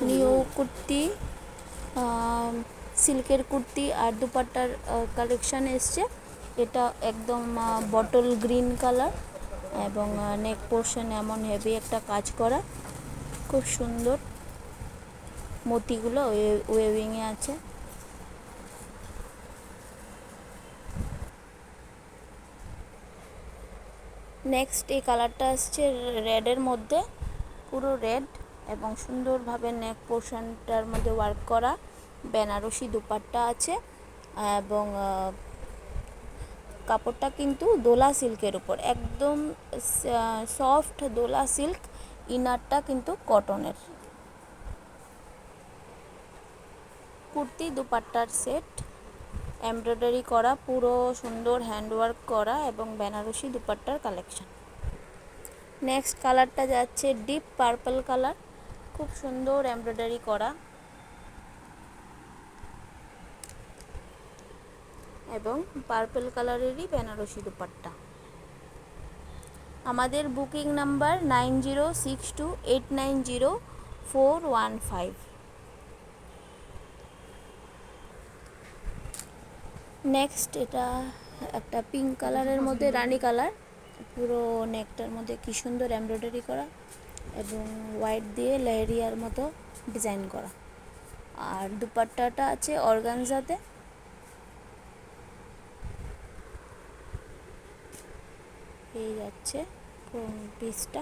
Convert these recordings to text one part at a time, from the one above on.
New kurti, সিল্কের কুর্তি আর দুপাট্টার collection এসছে। এটা একদম বটল গ্রিন কালার এবং নেক পোর্শন এমন হেভি একটা কাজ করা, খুব সুন্দর। মতিগুলো ওয়েভিংয়ে আছে। নেক্সট এই কালারটা আসছে রেডের মধ্যে, পুরো রেড এবং সুন্দরভাবে নেক পোর্শনটার মধ্যে ওয়ার্ক করা। বেনারসি দুপাট্টা আছে এবং কাপড়টা কিন্তু দোলা সিল্কের উপর, একদম সফট দোলা সিল্ক। ইনারটা কিন্তু কটনের। কুর্তি দুপাট্টার সেট, এমব্রয়ডারি করা, পুরো সুন্দর হ্যান্ডওয়ার্ক করা এবং বেনারসি দুপাট্টার কালেকশন। নেক্সট কালারটা যাচ্ছে ডিপ পার্পল কালার, খুব সুন্দর এমব্রয়ডারি করা এবং পার্পল কালারেরই বেনারসি দুপাট্টা। আমাদের বুকিং নাম্বার 9062890415। নেক্সট এটা একটা পিঙ্ক কালারের মধ্যে রানী কালার, পুরো নেকটার মধ্যে কি সুন্দর এমব্রয়ডারি করা এবং হোয়াইট দিয়ে লেহেরিয়ার মতো ডিজাইন করা। আর দুপাট্টাটা আছে অর্গানজাতে। এই যাচ্ছে পিসটা।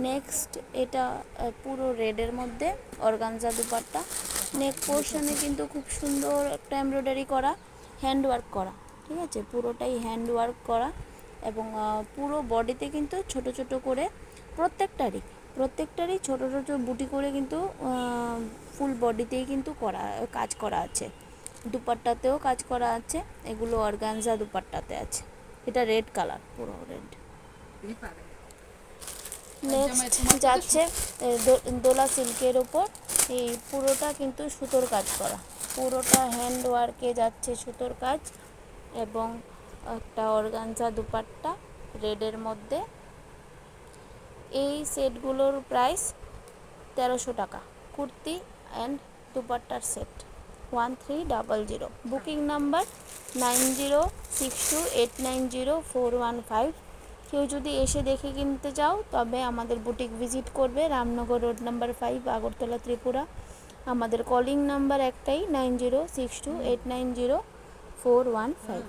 নেক্সট এটা পুরো রেডের মধ্যে অর্গানজা দুপাট্টা। নেক পোর্শনে কিন্তু খুব সুন্দর একটা এমব্রয়ডারি করা, হ্যান্ড ওয়ার্ক করা, ঠিক আছে, পুরোটাই হ্যান্ড ওয়ার্ক করা এবং পুরো বডিতে কিন্তু ছোট ছোট করে প্রত্যেকটারই ছোট ছোট বুটি করে কিন্তু ফুল বডিতেই কিন্তু কাজ করা আছে। দুপাট্টাতেও কাজ করা আছে, এগুলো অর্গানজা দুপাট্টাতে আছে। এটা রেড কালার, পুরো রেড। নেক্সট যাচ্ছে দোলা সিল্কের ওপর, এই পুরোটা কিন্তু সুতোর কাজ করা, পুরোটা হ্যান্ড ওয়ার্কে যাচ্ছে সুতোর কাজ এবং একটা অর্গানজা দুপাট্টা রেডের মধ্যে। এই সেটগুলোর প্রাইস 1300 টাকা, কুর্তি অ্যান্ড দুপাট্টার সেট 1300। Booking number 9062890415। কেউ যদি এসে দেখে কিনতে চাও তবে আমাদের বুটিক ভিজিট করবে, রামনগর রোড নাম্বার 5, আগরতলা, ত্রিপুরা। আমাদের কলিং নাম্বার একটাই, 9062890415।